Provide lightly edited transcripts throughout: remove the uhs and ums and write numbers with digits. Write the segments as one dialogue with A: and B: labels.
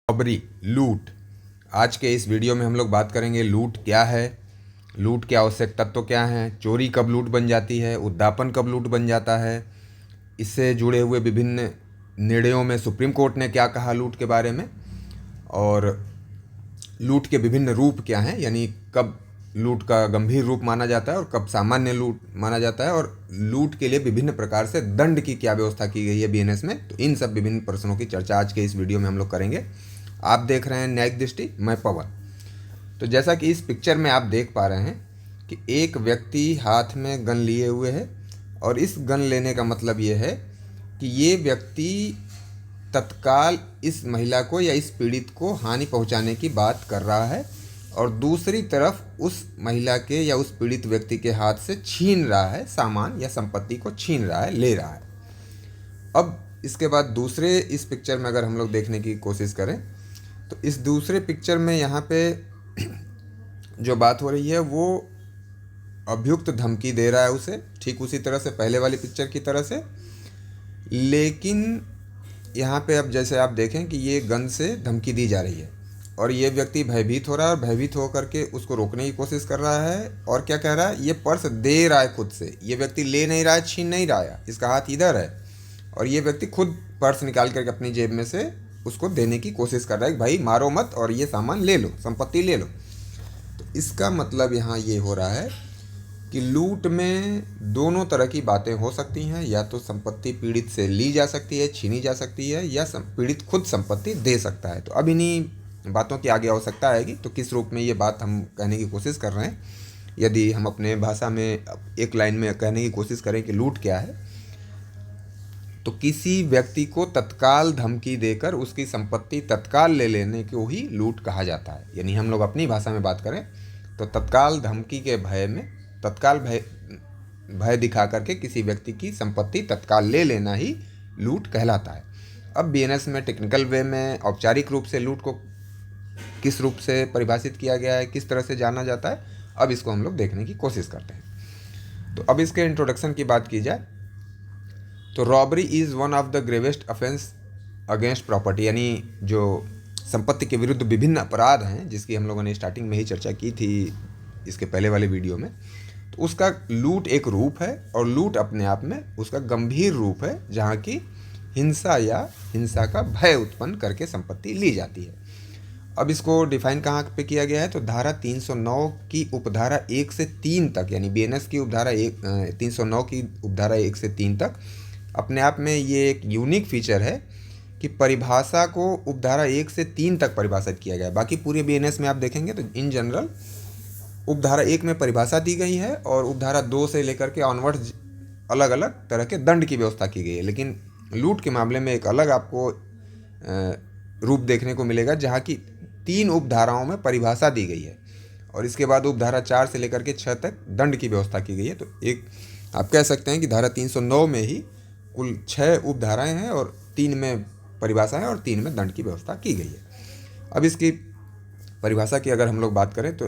A: Robbery, लूट। आज के इस वीडियो में हम लोग बात करेंगे लूट क्या है, लूट के आवश्यक तत्व क्या हैं, चोरी कब लूट बन जाती है, उद्दापन कब लूट बन जाता है, इससे जुड़े हुए विभिन्न निर्णयों में सुप्रीम कोर्ट ने क्या कहा लूट के बारे में, और लूट के विभिन्न रूप क्या हैं, यानी कब लूट का गंभीर रूप माना जाता है और कब सामान्य लूट माना जाता है, और लूट के लिए विभिन्न प्रकार से दंड की क्या व्यवस्था की गई है बीएनएस में। तो इन सब विभिन्न प्रश्नों की चर्चा आज के इस वीडियो में हम लोग करेंगे। आप देख रहे हैं न्यायिक दृष्टि, मैं पवन। तो जैसा कि इस पिक्चर में आप देख पा रहे हैं कि एक व्यक्ति हाथ में गन लिए हुए है, और इस गन लेने का मतलब ये है कि ये व्यक्ति तत्काल इस महिला को या इस पीड़ित को हानि पहुंचाने की बात कर रहा है, और दूसरी तरफ उस महिला के या उस पीड़ित व्यक्ति के हाथ से छीन रहा है, सामान या संपत्ति को छीन रहा है, ले रहा है। अब इसके बाद दूसरे इस पिक्चर में अगर हम लोग देखने की कोशिश करें तो इस दूसरे पिक्चर में यहाँ पे जो बात हो रही है वो अभियुक्त धमकी दे रहा है उसे, ठीक उसी तरह से पहले वाली पिक्चर की तरह से। लेकिन यहाँ पे अब जैसे आप देखें कि ये गन से धमकी दी जा रही है और ये व्यक्ति भयभीत हो रहा है, और भयभीत होकर के उसको रोकने की कोशिश कर रहा है। और क्या कह रहा है, ये पर्स दे रहा है खुद से, ये व्यक्ति ले नहीं रहा है, छीन नहीं रहा है, इसका हाथ इधर है और ये व्यक्ति खुद पर्स निकाल करके अपनी जेब में से उसको देने की कोशिश कर रहा है कि भाई मारो मत और ये सामान ले लो, संपत्ति ले लो। तो इसका मतलब यहाँ ये हो रहा है कि लूट में दोनों तरह की बातें हो सकती हैं, या तो संपत्ति पीड़ित से ली जा सकती है, छीनी जा सकती है, या पीड़ित खुद संपत्ति दे सकता है। तो अब इन्हीं बातों की आगे आवश्यकता आएगी। तो किस रूप में ये बात हम कहने की कोशिश कर रहे हैं, यदि हम अपने भाषा में एक लाइन में कहने की कोशिश करें कि लूट क्या है, तो किसी व्यक्ति को तत्काल धमकी देकर उसकी संपत्ति तत्काल ले लेने को ही लूट कहा जाता है। यानी हम लोग अपनी भाषा में बात करें तो तत्काल धमकी के भय में, तत्काल भय दिखा करके किसी व्यक्ति की संपत्ति तत्काल ले लेना ही लूट कहलाता है। अब बीएनएस में टेक्निकल वे में औपचारिक रूप से लूट को किस रूप से परिभाषित किया गया है, किस तरह से जाना जाता है, अब इसको हम लोग देखने की कोशिश करते हैं। तो अब इसके इंट्रोडक्शन की बात की जाए तो robbery is one of the gravest offence against property, यानी जो संपत्ति के विरुद्ध विभिन्न अपराध हैं जिसकी हम लोगों ने स्टार्टिंग में ही चर्चा की थी इसके पहले वाले वीडियो में, तो उसका लूट एक रूप है, और लूट अपने आप में उसका गंभीर रूप है जहाँ की हिंसा या हिंसा का भय उत्पन्न करके संपत्ति ली जाती है। अब इसको डिफाइन कहाँ पे किया गया है, तो धारा 309 की उपधारा 1 से 3 तक, यानी बीएनएस की उपधारा 309 की उपधारा 1 से 3 तक अपने आप में ये एक यूनिक फीचर है कि परिभाषा को उपधारा 1 से 3 तक परिभाषित किया गया है। बाकी पूरे बीएनएस में आप देखेंगे तो इन जनरल उपधारा 1 में परिभाषा दी गई है, और उपधारा 2 से लेकर के ऑनवर्ड्स अलग अलग तरह के दंड की व्यवस्था की गई है। लेकिन लूट के मामले में एक अलग आपको रूप देखने को मिलेगा जहाँ की 3 उपधाराओं में परिभाषा दी गई है, और इसके बाद उपधारा 4 से लेकर के 6 तक दंड की व्यवस्था की गई है। तो एक आप कह सकते हैं कि धारा 309 में ही कुल 6 उपधाराएं हैं, और 3 में परिभाषा है और 3 में दंड की व्यवस्था की गई है। अब इसकी परिभाषा की अगर हम लोग बात करें तो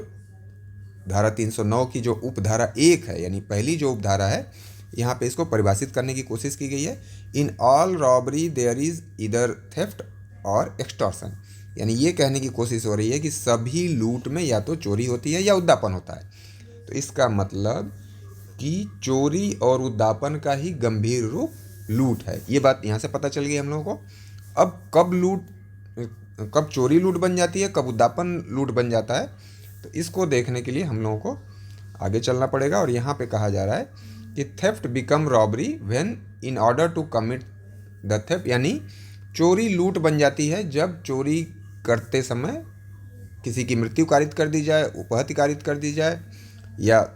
A: धारा 309 की जो उपधारा 1 है, यानी पहली जो उपधारा है, यहाँ पे इसको परिभाषित करने की कोशिश की गई है। In all robbery there is either theft और एक्सटॉर्शन, यानी ये कहने की कोशिश हो रही है कि सभी लूट में या तो चोरी होती है या उद्दापन होता है। तो इसका मतलब कि चोरी और उद्दापन का ही गंभीर रूप लूट है। ये बात यहाँ से पता चल गई हम लोगों को। अब कब चोरी लूट बन जाती है, कब उद्दापन लूट बन जाता है, तो इसको देखने के लिए हम लोगों को आगे चलना पड़ेगा। और यहाँ पे कहा जा रहा है कि theft become robbery when in order to commit the theft, यानी चोरी लूट बन जाती है जब चोरी करते समय किसी की मृत्यु कारित कर दी जाए, उपहत्या कारित कर दी जाए, या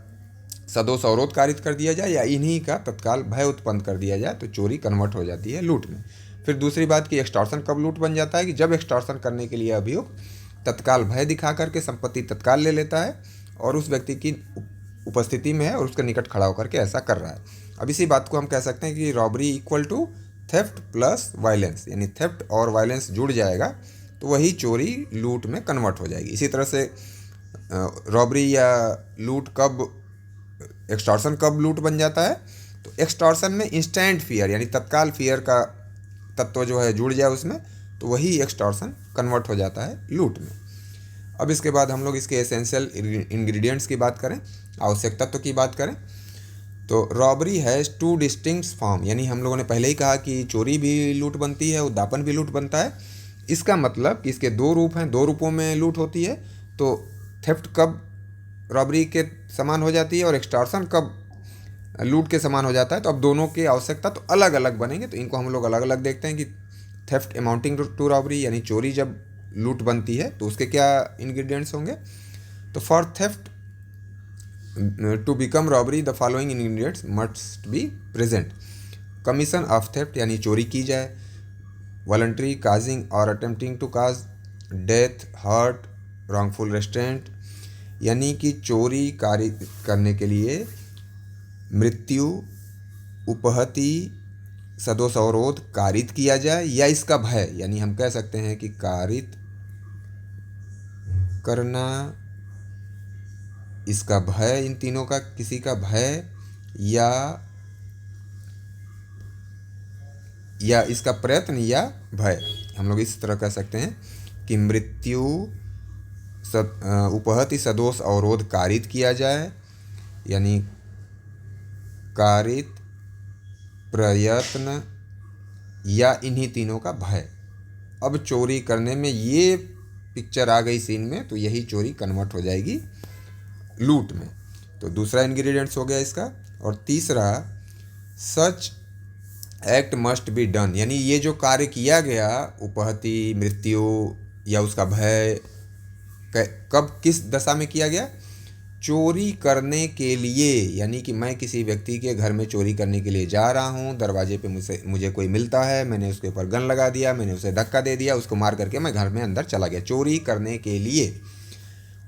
A: सदोष अवरोध कारित कर दिया जाए, या इन्हीं का तत्काल भय उत्पन्न कर दिया जाए, तो चोरी कन्वर्ट हो जाती है लूट में। फिर दूसरी बात कि एक्सटॉर्शन कब लूट बन जाता है, कि जब एक्सटॉर्शन करने के लिए अभियुक्त तत्काल भय दिखा करके संपत्ति तत्काल ले लेता है और उस व्यक्ति की उपस्थिति में है और उसके निकट खड़ा होकर के ऐसा कर रहा है। अब इसी बात को हम कह सकते हैं कि robbery equal to theft plus violence, यानी थेफ्ट और वायलेंस जुड़ जाएगा तो वही चोरी लूट में कन्वर्ट हो जाएगी। इसी तरह से रॉबरी या लूट कब, एक्सटॉर्शन कब लूट बन जाता है, तो एक्सटॉर्शन में इंस्टेंट फियर, यानी तत्काल फियर का तत्व जो है जुड़ जाए उसमें, तो वही एक्सटॉर्शन कन्वर्ट हो जाता है लूट में। अब इसके बाद हम लोग इसके एसेंशियल इंग्रेडिएंट्स की बात करें, आवश्यक तत्व की बात करें, तो robbery has two distinct form, यानी हम लोगों ने पहले ही कहा कि चोरी भी लूट बनती है, उद्दापन भी लूट बनता है। इसका मतलब कि इसके दो रूप हैं, दो रूपों में लूट होती है। तो थेफ्ट कब रॉबरी के समान हो जाती है और एक्सटॉर्शन कब लूट के समान हो जाता है। तो अब दोनों की आवश्यकता तो अलग अलग बनेंगे, तो इनको हम लोग अलग अलग देखते हैं कि थेफ्ट अमाउंटिंग टू रॉबरी, यानी चोरी जब लूट बनती है तो उसके क्या इंग्रेडिएंट्स होंगे। तो for theft to become robbery the following ingredients must be present. Commission of theft, यानी चोरी की जाए, voluntary causing or attempting to cause, death, hurt, wrongful restraint, यानी कि चोरी कार्य करने के लिए मृत्यु, उपहति, सदोष अवरोध कारित किया जाए या इसका भय, यानी हम कह सकते हैं कि कारित करना, इसका भय, इन तीनों का किसी का भय या इसका प्रयत्न या भय, हम लोग इस तरह कह सकते हैं कि मृत्यु, उपहति, सदोष अवरोध कारित किया जाए, यानी कारित, प्रयत्न या इन्हीं तीनों का भय। अब चोरी करने में ये पिक्चर आ गई सीन में, तो यही चोरी कन्वर्ट हो जाएगी लूट में। तो दूसरा इंग्रेडिएंट्स हो गया इसका। और तीसरा, such act must be done, यानी ये जो कार्य किया गया, उपहति, मृत्यु या उसका भय, कब किस दशा में किया गया, चोरी करने के लिए, यानी कि मैं किसी व्यक्ति के घर में चोरी करने के लिए जा रहा हूँ, दरवाजे पे मुझे कोई मिलता है, मैंने उसके ऊपर गन लगा दिया, मैंने उसे धक्का दे दिया, उसको मार करके मैं घर में अंदर चला गया चोरी करने के लिए।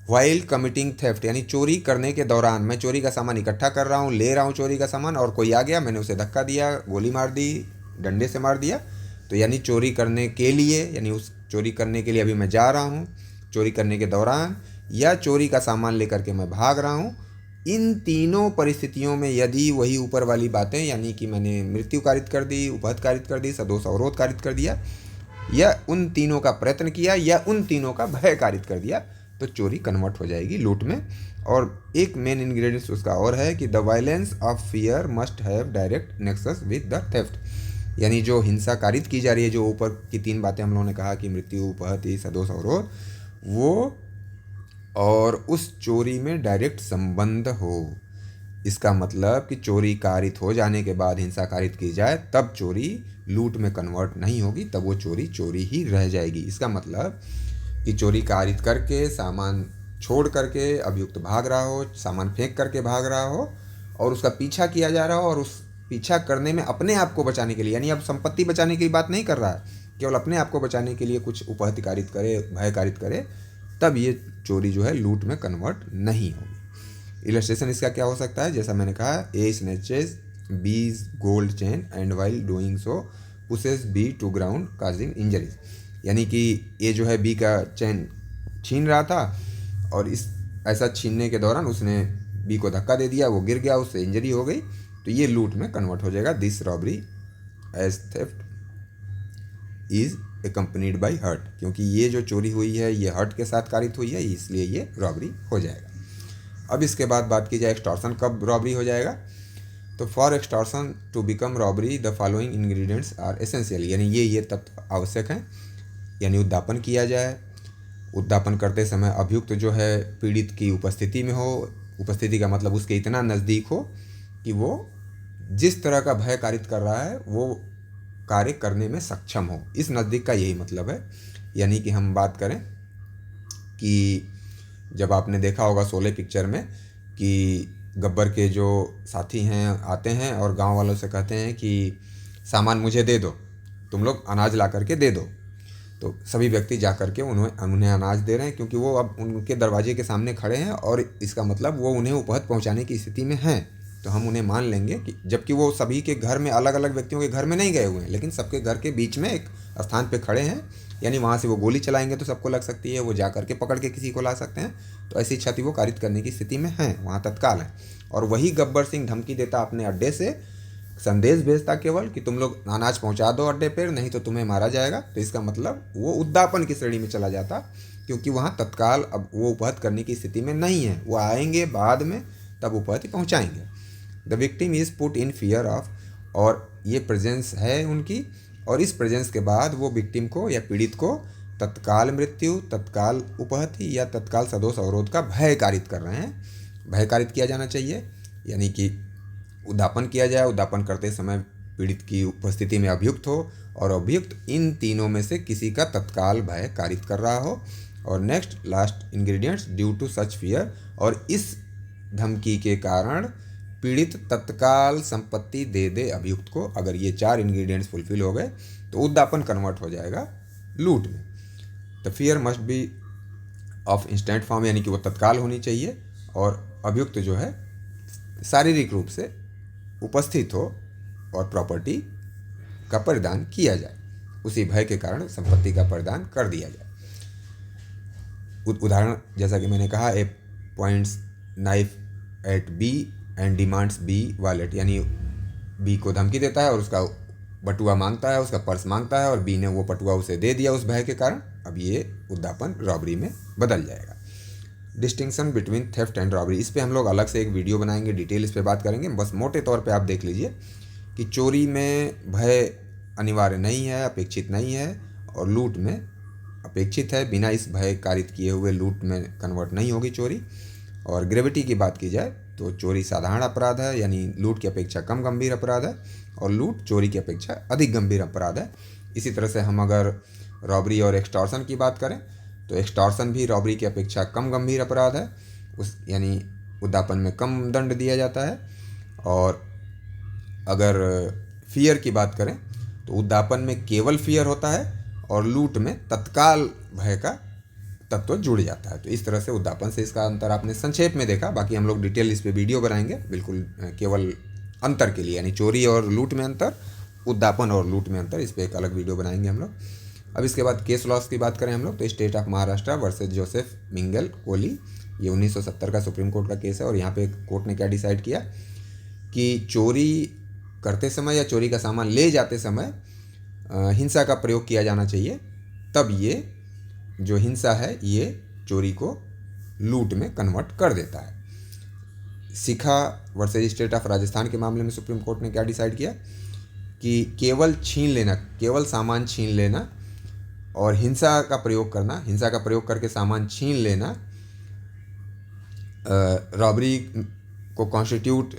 A: वाइल कमिटिंग थेफ्ट, यानी चोरी करने के दौरान मैं चोरी का सामान इकट्ठा कर रहा हूँ, ले रहा हूँ चोरी का सामान, और कोई आ गया, मैंने उसे धक्का दिया, गोली मार दी, डंडे से मार दिया, तो यानी चोरी करने के लिए, यानी उस चोरी करने के लिए अभी मैं जा रहा हूँ, चोरी करने के दौरान, या चोरी का सामान लेकर के मैं भाग रहा हूँ। इन तीनों परिस्थितियों में यदि वही ऊपर वाली बातें, यानी कि मैंने मृत्यु कारित कर दी, उपहत कारित कर दी, सदोष अवरोध कारित कर दिया, या उन तीनों का प्रयत्न किया, या उन तीनों का भय कारित कर दिया, तो चोरी कन्वर्ट हो जाएगी लूट में। और एक मेन इंग्रेडिएंट्स उसका और है कि the violence of fear must have direct nexus with the theft, यानी जो हिंसा कारित की जा रही है, जो ऊपर की तीन बातें हम लोगों ने कहा कि मृत्यु, उपहति, सदोष अवरोध, वो और उस चोरी में डायरेक्ट संबंध हो। इसका मतलब कि चोरी कारित हो जाने के बाद हिंसा कारित की जाए, तब चोरी लूट में कन्वर्ट नहीं होगी, तब वो चोरी चोरी ही रह जाएगी। इसका मतलब कि चोरी कारित करके, सामान छोड़ करके अभियुक्त भाग रहा हो, सामान फेंक करके भाग रहा हो, और उसका पीछा किया जा रहा हो, और उस पीछा करने में अपने आप को बचाने के लिए, यानी अब संपत्ति बचाने की बात नहीं कर रहा है, केवल अपने आप को बचाने के लिए कुछ उपहति कारित करे, भय कारित करे, तब ये चोरी जो है लूट में कन्वर्ट नहीं होगी। इलस्ट्रेशन इसका क्या हो सकता है, जैसा मैंने कहा, A snatches B's gold chain and while doing so pushes B to ground causing injuries, यानी कि ये जो है बी का चैन छीन रहा था, और इस ऐसा छीनने के दौरान उसने बी को धक्का दे दिया, वो गिर गया, उससे इंजरी हो गई, तो ये लूट में कन्वर्ट हो जाएगा। This robbery as theft is accompanied by hurt, क्योंकि ये जो चोरी हुई है ये हर्ट के साथ कारित हुई है, इसलिए ये रॉबरी हो जाएगा। अब इसके बाद बात की जाए एक्सटॉर्शन कब रॉबरी हो जाएगा। तो for extortion to become robbery the following ingredients are essential, यानी ये तत्व आवश्यक हैं। यानी उद्दापन किया जाए, उद्दापन करते समय अभियुक्त जो है पीड़ित की उपस्थिति में हो, उपस्थिति का मतलब उसके इतना नज़दीक हो कि वो जिस तरह का भय कारित कर रहा है वो कार्य करने में सक्षम हो, इस नज़दीक का यही मतलब है। यानी कि हम बात करें कि जब आपने देखा होगा शोले पिक्चर में कि गब्बर के जो साथी हैं आते हैं और गांव वालों से कहते हैं कि सामान मुझे दे दो, तुम लोग अनाज ला करके दे दो, तो सभी व्यक्ति जा करके उन्हें अनाज दे रहे हैं, क्योंकि वो अब उनके दरवाजे के सामने खड़े हैं और इसका मतलब वो उन्हें उपहत पहुंचाने की स्थिति में हैं, तो हम उन्हें मान लेंगे कि जबकि वो सभी के घर में, अलग अलग व्यक्तियों के घर में नहीं गए हुए हैं, लेकिन सबके घर के बीच में एक स्थान पे खड़े हैं, यानी वहाँ से वो गोली चलाएंगे तो सबको लग सकती है, वो जा करके पकड़ के किसी को ला सकते हैं, तो ऐसी क्षति वो कारित करने की स्थिति में हैं, वहाँ तत्काल है। और वही गब्बर सिंह धमकी देता अपने अड्डे से संदेश भेजता केवल कि तुम लोग अनाज पहुंचा दो अड्डे पर, नहीं तो तुम्हें मारा जाएगा। तो इसका मतलब वो उद्दापन की श्रेणी में चला जाता, क्योंकि वहाँ तत्काल अब वो उपहत करने की स्थिति में नहीं है, वो आएंगे बाद में, तब उपहति पहुँचाएंगे। The victim is put in fear of, और ये प्रेजेंस है उनकी, और इस प्रेजेंस के बाद वो विक्टिम को या पीड़ित को तत्काल मृत्यु, तत्काल उपहति या तत्काल सदोष अवरोध का भय कारित कर रहे हैं। भय कारित किया जाना चाहिए, यानी कि उद्दापन किया जाए, उद्दापन करते समय पीड़ित की उपस्थिति में अभियुक्त हो, और अभियुक्त इन तीनों में से किसी का तत्काल भय कारित कर रहा हो। और next last ingredients, due to such fear, और इस धमकी के कारण पीड़ित तत्काल संपत्ति दे दे अभियुक्त को। अगर ये 4 इंग्रेडिएंट्स फुलफिल हो गए तो उद्दापन कन्वर्ट हो जाएगा लूट में। The fear must be of instant form, यानी कि वो तत्काल होनी चाहिए, और अभियुक्त जो है शारीरिक रूप से उपस्थित हो और प्रॉपर्टी का परिधान किया जाए, उसी भय के कारण संपत्ति का परिधान कर दिया जाए। उदाहरण जैसा कि मैंने कहा, A points knife at B and demands B wallet, यानी बी को धमकी देता है और उसका बटुआ मांगता है, उसका पर्स मांगता है, और बी ने वो बटुआ उसे दे दिया उस भय के कारण। अब ये उद्दापन रॉबरी में बदल जाएगा। Distinction between theft and robbery, इस पे हम लोग अलग से एक वीडियो बनाएंगे, डिटेल इस पे बात करेंगे। बस मोटे तौर पे आप देख लीजिए कि चोरी में भय अनिवार्य नहीं है, अपेक्षित नहीं है, और लूट में अपेक्षित है। बिना इस भय कारित किए हुए लूट में कन्वर्ट नहीं होगी चोरी। और ग्रेविटी की बात की जाए तो चोरी साधारण अपराध है, यानी लूट की अपेक्षा कम गंभीर अपराध है, और लूट चोरी की अपेक्षा अधिक गंभीर अपराध है। इसी तरह से हम अगर रॉबरी और एक्सटॉर्शन की बात करें तो एक्सटॉर्शन भी रॉबरी की अपेक्षा कम गंभीर अपराध है, उस यानी उद्दापन में कम दंड दिया जाता है। और अगर फियर की बात करें तो उद्दापन में केवल फियर होता है, और लूट में तत्काल भय का तत्व जुड़ जाता है। तो इस तरह से उद्दापन से इसका अंतर आपने संक्षेप में देखा। बाकी हम लोग डिटेल इस पे वीडियो बनाएंगे, बिल्कुल केवल अंतर के लिए, यानी चोरी और लूट में अंतर, उद्दापन और लूट में अंतर, इस पर एक अलग वीडियो बनाएंगे हम लोग। अब इसके बाद केस लॉस की बात करें हम लोग तो state of Maharashtra versus Joseph Mingle Koli, ये 1970 का सुप्रीम कोर्ट का केस है। और यहाँ पे कोर्ट ने क्या डिसाइड किया कि चोरी करते समय या चोरी का सामान ले जाते समय हिंसा का प्रयोग किया जाना चाहिए, तब ये जो हिंसा है ये चोरी को लूट में कन्वर्ट कर देता है। सिखा वर्सेज स्टेट ऑफ राजस्थान के मामले में सुप्रीम कोर्ट ने क्या डिसाइड किया कि केवल छीन लेना, केवल सामान छीन लेना और हिंसा का प्रयोग करना, हिंसा का प्रयोग करके सामान छीन लेना रॉबरी को कॉन्स्टिट्यूट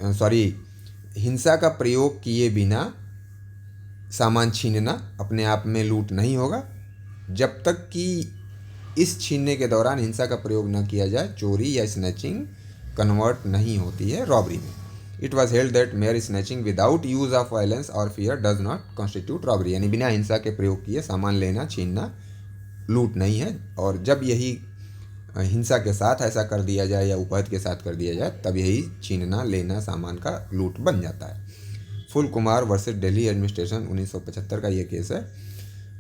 A: हिंसा का प्रयोग किए बिना सामान छीनना अपने आप में लूट नहीं होगा, जब तक कि इस छीनने के दौरान हिंसा का प्रयोग न किया जाए। चोरी या स्नैचिंग कन्वर्ट नहीं होती है रॉबरी में। It was held that mere snatching without use of violence और fear does not constitute robbery, यानी बिना हिंसा के प्रयोग किए सामान लेना, छीनना लूट नहीं है। और जब यही हिंसा के साथ ऐसा कर दिया जाए या उपहत के साथ कर दिया जाए, तब यही छीनना लेना सामान का लूट बन जाता है। Full Kumar versus Delhi administration 1975 का ये केस है।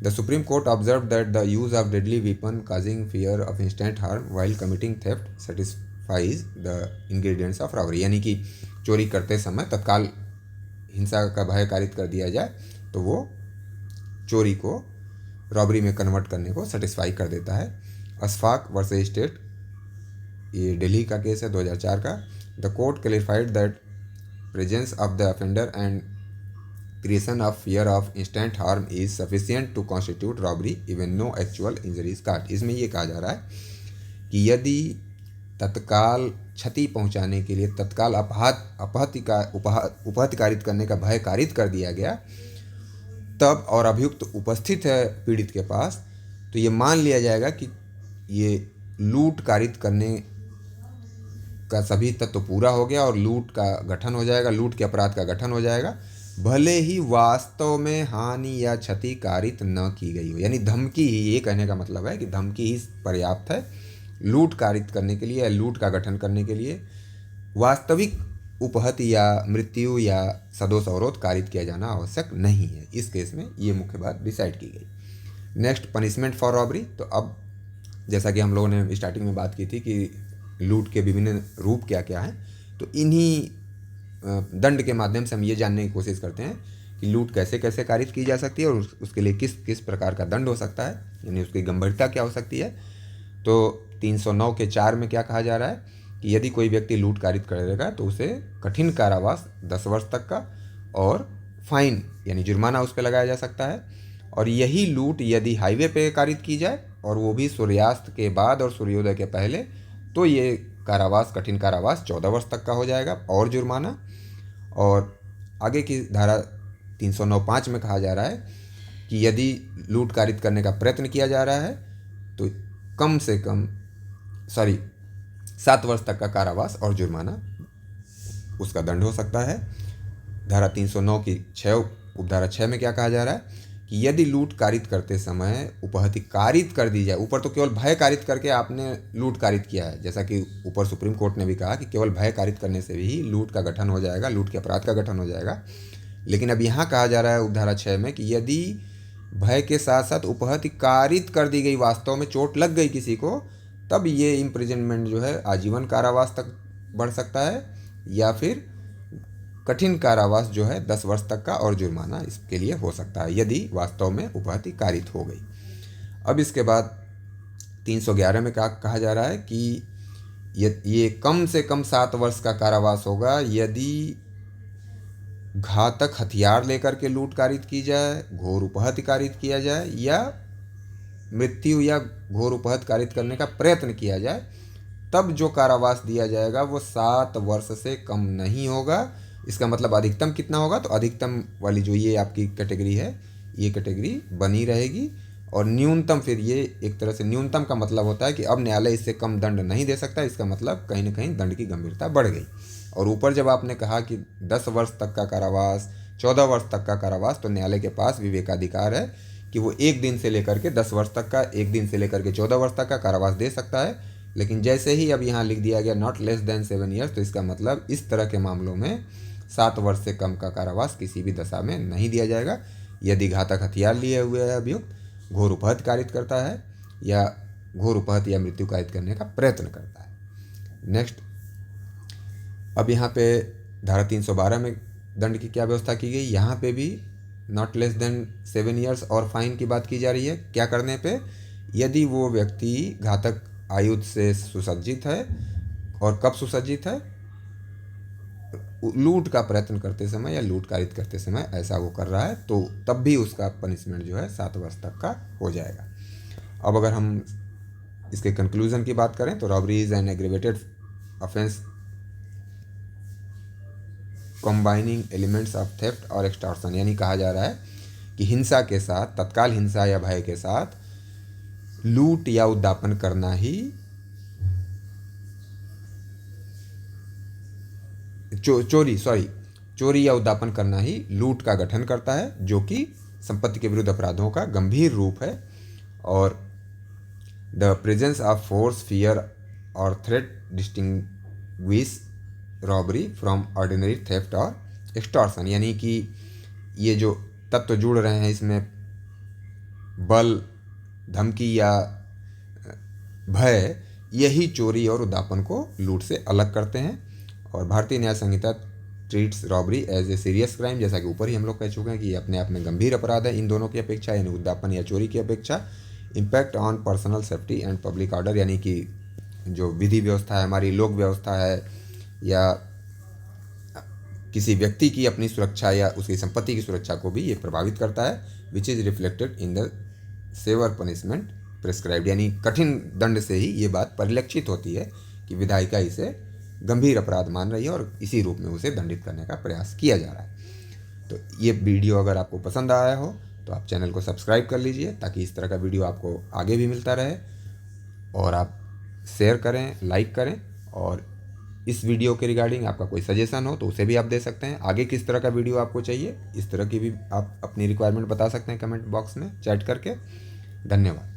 A: The supreme court observe that the use of deadly weapon causing fear of instant harm while committing theft satisfies the ingredients of robbery, यानी कि चोरी करते समय तत्काल हिंसा का भय कारित कर दिया जाए तो वो चोरी को रॉबरी में कन्वर्ट करने को सेटिस्फाई कर देता है। अशफाक वर्सेस स्टेट, ये दिल्ली का केस है 2004 का। The court clarified that presence of the offender and creation of fear of instant harm is sufficient to constitute robbery even no actual injuries caught. इसमें ये कहा जा रहा है कि यदि तत्काल क्षति पहुंचाने के लिए तत्काल उपहत कारित करने का भय कारित कर दिया गया तब, और अभियुक्त उपस्थित है पीड़ित के पास, तो ये मान लिया जाएगा कि ये लूट कारित करने का सभी तत्व पूरा हो गया और लूट का गठन हो जाएगा, लूट के अपराध का गठन हो जाएगा, भले ही वास्तव में हानि या क्षति कारित न की गई हो। यानी धमकी ही, ये कहने का मतलब है कि धमकी ही पर्याप्त है लूट कारित करने के लिए या लूट का गठन करने के लिए। वास्तविक उपहत या मृत्यु या सदोष अवरोध कारित किया जाना आवश्यक नहीं है। इस केस में ये मुख्य बात डिसाइड की गई। Next, punishment for robbery. तो अब जैसा कि हम लोगों ने स्टार्टिंग में बात की थी कि लूट के विभिन्न रूप क्या क्या हैं, तो इन्हीं दंड के माध्यम से हम ये जानने की कोशिश करते हैं कि लूट कैसे कैसे कारित की जा सकती है और उसके लिए किस किस प्रकार का दंड हो सकता है, यानी उसकी गंभीरता क्या हो सकती है। तो 309 के 4 में क्या कहा जा रहा है कि यदि कोई व्यक्ति लूट कारित करेगा तो उसे कठिन कारावास 10 वर्ष तक का और फाइन यानी जुर्माना उस पर लगाया जा सकता है। और यही लूट यदि हाईवे पे कारित की जाए और वो भी सूर्यास्त के बाद और सूर्योदय के पहले, तो ये कारावास कठिन कारावास 14 वर्ष तक का हो जाएगा और जुर्माना। और आगे की धारा 309(5) में कहा जा रहा है कि यदि लूट कारित करने का प्रयत्न किया जा रहा है तो कम से कम 7 वर्ष तक का कारावास और जुर्माना उसका दंड हो सकता है। धारा 309 की 6 उपधारा 6 में क्या कहा जा रहा है कि यदि लूट कारित करते समय उपहति कारित कर दी जाए, ऊपर तो केवल भय कारित करके आपने लूट कारित किया है, जैसा कि ऊपर सुप्रीम कोर्ट ने भी कहा कि केवल भय कारित करने से भी लूट का गठन हो जाएगा, लूट के अपराध का गठन हो जाएगा। लेकिन अब यहाँ कहा जा रहा है उपधारा 6 में कि यदि भय के साथ साथ उपहति कारित कर दी गई, वास्तव में चोट लग गई किसी को, तब ये इम्प्रिजनमेंट जो है आजीवन कारावास तक बढ़ सकता है या फिर कठिन कारावास जो है 10 वर्ष तक का और जुर्माना इसके लिए हो सकता है यदि वास्तव में उपहति कारित हो गई। अब इसके बाद 311 में क्या कहा जा रहा है कि ये कम से कम 7 वर्ष का कारावास होगा यदि घातक हथियार लेकर के लूट कारित की जाए, घोर उपहति कारित किया जाए या मृत्यु या घोर उपहत कारित करने का प्रयत्न किया जाए, तब जो कारावास दिया जाएगा वो 7 वर्ष से कम नहीं होगा। इसका मतलब अधिकतम कितना होगा, तो अधिकतम वाली जो ये आपकी कैटेगरी है ये कैटेगरी बनी रहेगी। और न्यूनतम, फिर ये एक तरह से न्यूनतम का मतलब होता है कि अब न्यायालय इससे कम दंड नहीं दे सकता, इसका मतलब कहीं ना कहीं दंड की गंभीरता बढ़ गई। और ऊपर जब आपने कहा कि 10 वर्ष तक का कारावास, 14 वर्ष तक का कारावास, तो न्यायालय के पास विवेकाधिकार है कि वो 1 दिन से लेकर के 10 वर्ष तक का, 1 दिन से लेकर के 14 वर्ष तक का कारावास दे सकता है। लेकिन जैसे ही अब यहाँ लिख दिया गया नॉट लेस देन 7 ईयर्स, तो इसका मतलब इस तरह के मामलों में 7 वर्ष से कम का कारावास किसी भी दशा में नहीं दिया जाएगा यदि घातक हथियार लिए हुए है अभियुक्त, घोर उपहत कारित करता है या घोर उपहत या मृत्यु कारित करने का प्रयत्न करता है। नेक्स्ट, अब यहाँ पे धारा 312 में दंड की क्या व्यवस्था की गई, यहाँ पे भी नॉट लेस देन 7 ईयर्स और फाइन की बात की जा रही है। क्या करने पे, यदि वो व्यक्ति घातक आयुध से सुसज्जित है, और कब सुसज्जित है, लूट का प्रयत्न करते समय या लूट कारित करते समय ऐसा वो कर रहा है, तो तब भी उसका पनिशमेंट जो है 7 वर्ष तक का हो जाएगा। अब अगर हम इसके कंक्लूजन की बात करें तो robbery is an aggravated offence combining elements of theft और एक्सटॉर्शन, यानी कहा जा रहा है कि हिंसा के साथ, तत्काल हिंसा या भय के साथ लूट या उद्दापन करना ही चोरी या उद्दापन करना ही लूट का गठन करता है, जो कि संपत्ति के विरुद्ध अपराधों का गंभीर रूप है। और the presence of force, fear और threat distinguish robbery from ordinary theft और एक्सटॉर्शन, यानी कि ये जो तत्व जुड़ रहे हैं इसमें बल, धमकी या भय, यही चोरी और उद्दापन को लूट से अलग करते हैं। और भारतीय न्याय संहिता treats robbery as a serious crime, जैसा कि ऊपर ही हम लोग कह चुके हैं कि ये अपने आप में गंभीर अपराध है इन दोनों की अपेक्षा, यानी उद्दापन या चोरी की अपेक्षा। Impact on personal safety and public order, यानी कि जो विधि व्यवस्था है, हमारी लोक व्यवस्था है, या किसी व्यक्ति की अपनी सुरक्षा या उसकी संपत्ति की सुरक्षा को भी ये प्रभावित करता है। Which is reflected in the severe punishment prescribed, यानी कठिन दंड से ही ये बात परिलक्षित होती है कि विधायिका इसे गंभीर अपराध मान रही है और इसी रूप में उसे दंडित करने का प्रयास किया जा रहा है। तो ये वीडियो अगर आपको पसंद आया हो तो आप चैनल को सब्सक्राइब कर लीजिए, ताकि इस तरह का वीडियो आपको आगे भी मिलता रहे। और आप शेयर करें, लाइक करें, और इस वीडियो के रिगार्डिंग आपका कोई सजेशन हो तो उसे भी आप दे सकते हैं। आगे किस तरह का वीडियो आपको चाहिए, इस तरह की भी आप अपनी रिक्वायरमेंट बता सकते हैं कमेंट बॉक्स में चैट करके। धन्यवाद।